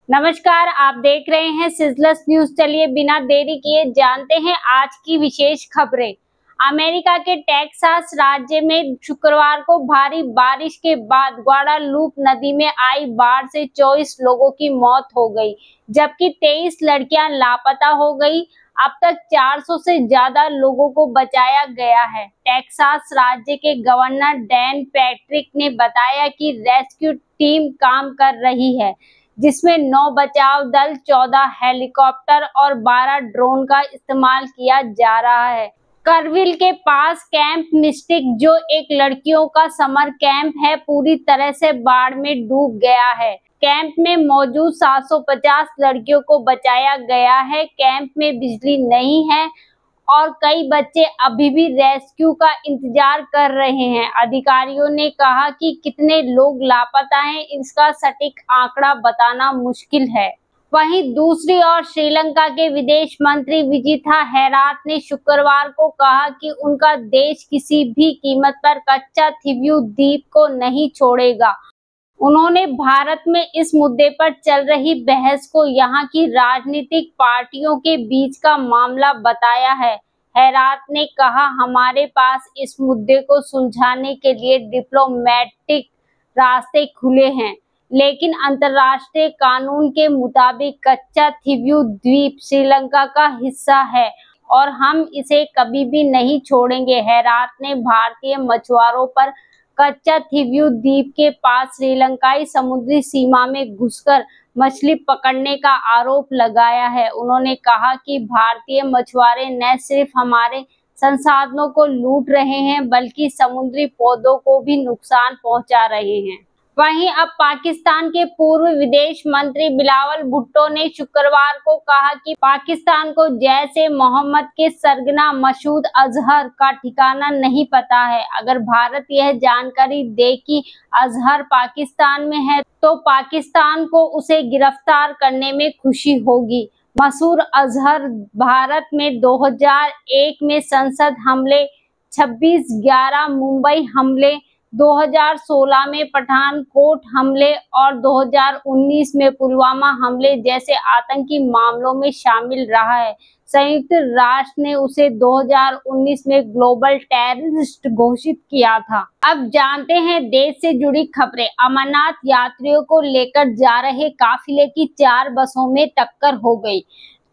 नमस्कार, आप देख रहे हैं सिजलस न्यूज। चलिए बिना देरी किए जानते हैं आज की विशेष खबरें। अमेरिका के टेक्सास राज्य में शुक्रवार को भारी बारिश के बाद ग्वाडालूप नदी में आई बाढ़ से 24 लोगों की मौत हो गई, जबकि 23 लड़कियां लापता हो गई। अब तक 400 से ज्यादा लोगों को बचाया गया है। टेक्सास राज्य के गवर्नर डैन पैट्रिक ने बताया कि रेस्क्यू टीम काम कर रही है, जिसमें 9 बचाव दल, 14 हेलीकॉप्टर और 12 ड्रोन का इस्तेमाल किया जा रहा है। करविल के पास कैंप मिस्टिक, जो एक लड़कियों का समर कैंप है, पूरी तरह से बाढ़ में डूब गया है। कैंप में मौजूद 750 लड़कियों को बचाया गया है। कैंप में बिजली नहीं है और कई बच्चे अभी भी रेस्क्यू का इंतजार कर रहे हैं। अधिकारियों ने कहा कि कितने लोग लापता हैं, इसका सटीक आंकड़ा बताना मुश्किल है। वहीं दूसरी ओर श्रीलंका के विदेश मंत्री विजिथा हेरात ने शुक्रवार को कहा कि उनका देश किसी भी कीमत पर कच्चाथीवू द्वीप को नहीं छोड़ेगा। उन्होंने भारत में इस मुद्दे पर चल रही बहस को यहां की राजनीतिक पार्टियों के बीच का मामला बताया है। हेरात ने कहा, हमारे पास इस मुद्दे को सुलझाने के लिए डिप्लोमेटिक रास्ते खुले हैं, लेकिन अंतर्राष्ट्रीय कानून के मुताबिक कच्चाथीवू द्वीप श्रीलंका का हिस्सा है और हम इसे कभी भी नहीं छोड़ेंगे। हेरात ने भारतीय मछुआरों पर कच्चाथीवू द्वीप के पास श्रीलंकाई समुद्री सीमा में घुसकर मछली पकड़ने का आरोप लगाया है। उन्होंने कहा कि भारतीय मछुआरे न सिर्फ हमारे संसाधनों को लूट रहे हैं, बल्कि समुद्री पौधों को भी नुकसान पहुंचा रहे हैं। वहीं अब पाकिस्तान के पूर्व विदेश मंत्री बिलावल भुट्टो ने शुक्रवार को कहा कि पाकिस्तान को जैश-ए मोहम्मद के सरगना मसूद अजहर का ठिकाना नहीं पता है। अगर भारत यह जानकारी दे कि अजहर पाकिस्तान में है, तो पाकिस्तान को उसे गिरफ्तार करने में खुशी होगी। मसूद अजहर भारत में 2001 में संसद हमले, 26/11 मुंबई हमले, 2016 में पठानकोट हमले और 2019 में पुलवामा हमले जैसे आतंकी मामलों में शामिल रहा है। संयुक्त राष्ट्र ने उसे 2019 में ग्लोबल टेररिस्ट घोषित किया था। अब जानते हैं देश से जुड़ी खबरें। अमरनाथ यात्रियों को लेकर जा रहे काफिले की 4 बसों में टक्कर हो गई।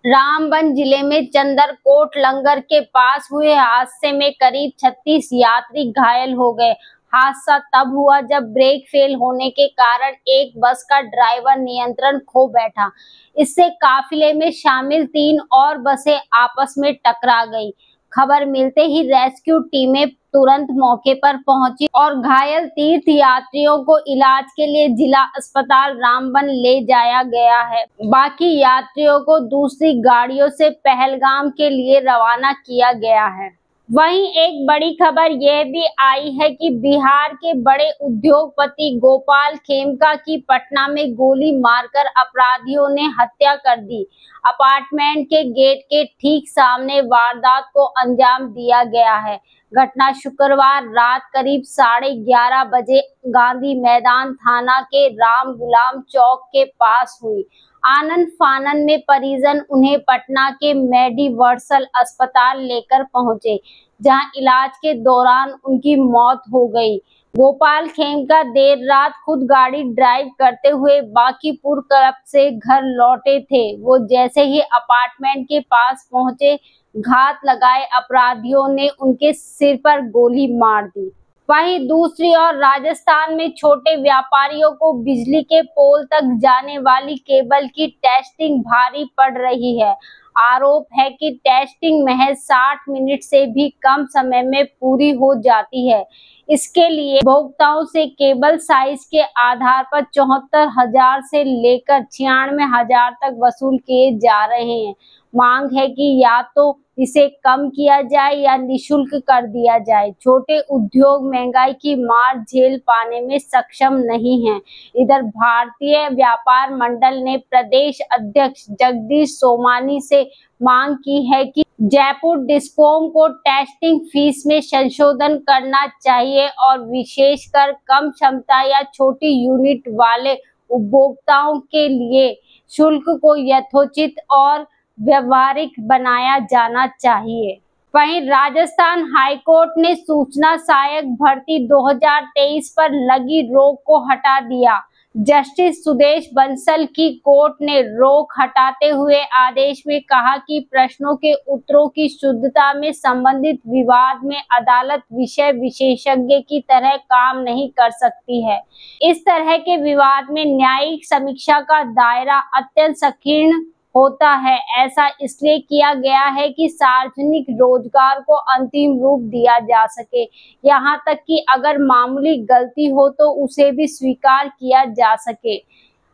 रामबन जिले में चंदरकोट लंगर के पास हुए हादसे में करीब 36 यात्री घायल हो गए। हादसा तब हुआ जब ब्रेक फेल होने के कारण एक बस का ड्राइवर नियंत्रण खो बैठा। इससे काफिले में शामिल 3 और बसें आपस में टकरा गई। खबर मिलते ही रेस्क्यू टीमें तुरंत मौके पर पहुंची और घायल तीर्थ यात्रियों को इलाज के लिए जिला अस्पताल रामबन ले जाया गया है। बाकी यात्रियों को दूसरी गाड़ियों से पहलगाम के लिए रवाना किया गया है। वहीं एक बड़ी खबर यह भी आई है कि बिहार के बड़े उद्योगपति गोपाल खेमका की पटना में गोली मारकर अपराधियों ने हत्या कर दी। अपार्टमेंट के गेट के ठीक सामने वारदात को अंजाम दिया गया है। घटना शुक्रवार रात करीब 11:30 बजे गांधी मैदान थाना के राम गुलाम चौक के पास हुई। आनन फानन में परिजन उन्हें पटना के मेडिवर्सल अस्पताल लेकर पहुंचे, जहां इलाज के दौरान उनकी मौत हो गई। गोपाल खेमका देर रात खुद गाड़ी ड्राइव करते हुए बांकीपुर क्लब से घर लौटे थे। वो जैसे ही अपार्टमेंट के पास पहुंचे, घात लगाए अपराधियों ने उनके सिर पर गोली मार दी। वहीं दूसरी ओर राजस्थान में छोटे व्यापारियों को बिजली के पोल तक जाने वाली केबल की टेस्टिंग भारी पड़ रही है। आरोप है कि टेस्टिंग महज 60 मिनट से भी कम समय में पूरी हो जाती है। इसके लिए उपभोक्ताओं से केबल साइज के आधार पर 74,000 से लेकर 96,000 तक वसूल किए जा रहे हैं। मांग है कि या तो इसे कम किया जाए या निःशुल्क कर दिया जाए। छोटे उद्योग महंगाई की मार झेल पाने में सक्षम नहीं हैं। इधर भारतीय व्यापार मंडल ने प्रदेश अध्यक्ष जगदीश सोमानी से मांग की है कि जयपुर डिस्कॉम को टेस्टिंग फीस में संशोधन करना चाहिए और विशेषकर कम क्षमता या छोटी यूनिट वाले उपभोक्ताओं के लिए शुल्क को यथोचित और व्यवहारिक बनाया जाना चाहिए। वहीं राजस्थान हाईकोर्ट ने सूचना सहायक भर्ती 2023 पर लगी रोक को हटा दिया। जस्टिस सुदेश बंसल की कोर्ट ने रोक हटाते हुए आदेश में कहा कि प्रश्नों के उत्तरों की शुद्धता में संबंधित विवाद में अदालत विषय विशेषज्ञ की तरह काम नहीं कर सकती है। इस तरह के विवाद में न्यायिक समीक्षा का दायरा अत्यंत संकीर्ण होता है। ऐसा इसलिए किया गया है कि सार्वजनिक रोजगार को अंतिम रूप दिया जा सके, यहाँ तक कि अगर मामूली गलती हो तो उसे भी स्वीकार किया जा सके।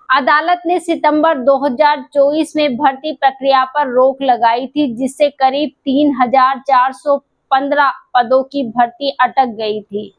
अदालत ने सितंबर 2024 में भर्ती प्रक्रिया पर रोक लगाई थी, जिससे करीब 3,415 पदों की भर्ती अटक गई थी।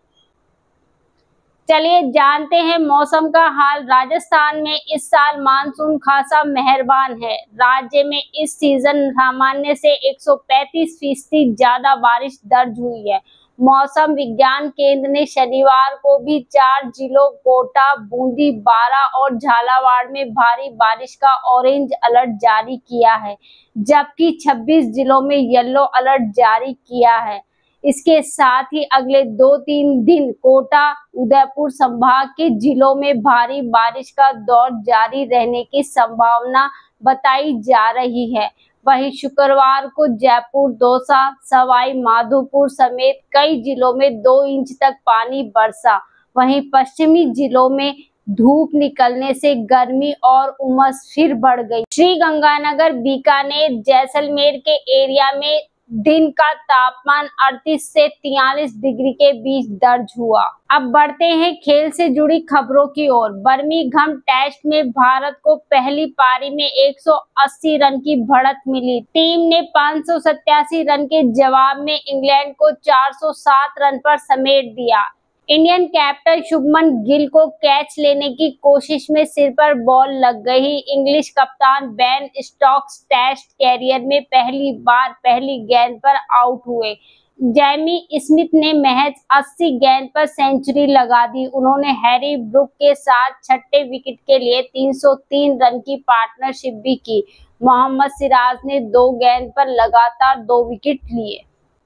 चलिए जानते हैं मौसम का हाल। राजस्थान में इस साल मानसून खासा मेहरबान है। राज्य में इस सीजन सामान्य से 135% ज्यादा बारिश दर्ज हुई है। मौसम विज्ञान केंद्र ने शनिवार को भी 4 जिलों कोटा, बूंदी, बारां और झालावाड़ में भारी बारिश का ऑरेंज अलर्ट जारी किया है, जबकि 26 जिलों में येलो अलर्ट जारी किया है। इसके साथ ही अगले 2-3 दिन कोटा, उदयपुर संभाग के जिलों में भारी बारिश का दौर जारी रहने की संभावना बताई जा रही है। वहीं शुक्रवार को जयपुर, दौसा, सवाई माधोपुर समेत कई जिलों में 2 इंच तक पानी बरसा। वहीं पश्चिमी जिलों में धूप निकलने से गर्मी और उमस फिर बढ़ गई। श्रीगंगानगर, बीकानेर, जैसलमेर के एरिया में दिन का तापमान 38 से 43 डिग्री के बीच दर्ज हुआ। अब बढ़ते हैं खेल से जुड़ी खबरों की ओर। बर्मिंघम टेस्ट में भारत को पहली पारी में 180 रन की बढ़त मिली। टीम ने 587 रन के जवाब में इंग्लैंड को 407 रन पर समेट दिया। इंडियन कैप्टन शुभमन गिल को कैच लेने की कोशिश में सिर पर बॉल लग गई। इंग्लिश कप्तान बेन स्टोक्स टेस्ट कैरियर में पहली बार पहली गेंद पर आउट हुए। जैमी स्मिथ ने महज 80 गेंद पर सेंचुरी लगा दी। उन्होंने हैरी ब्रूक के साथ छठे विकेट के लिए 303 रन की पार्टनरशिप भी की। मोहम्मद सिराज ने 2 गेंद पर लगातार 2 विकेट लिए।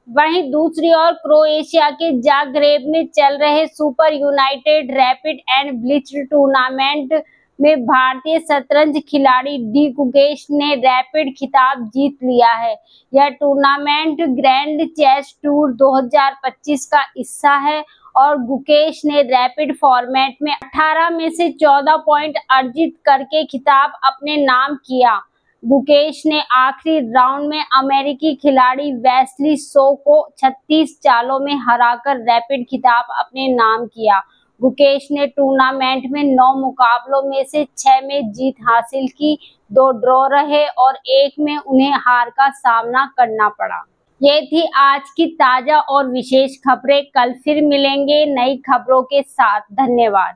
वहीं दूसरी ओर क्रोएशिया के जाग्रेब में चल रहे super United rapid and blitz tournament में भारतीय शतरंज खिलाड़ी डी गुकेश ने रैपिड खिताब जीत लिया है। यह टूर्नामेंट ग्रैंड चेस टूर 2025 का हिस्सा है और गुकेश ने रैपिड फॉर्मेट में 18 में से 14 पॉइंट अर्जित करके खिताब अपने नाम किया। गुकेश ने आखिरी राउंड में अमेरिकी खिलाड़ी वेस्ली सो को 36 चालों में हराकर रैपिड खिताब अपने नाम किया। गुकेश ने टूर्नामेंट में 9 मुकाबलों में से 6 में जीत हासिल की, 2 ड्रॉ रहे और 1 में उन्हें हार का सामना करना पड़ा। ये थी आज की ताजा और विशेष खबरें। कल फिर मिलेंगे नई खबरों के साथ। धन्यवाद।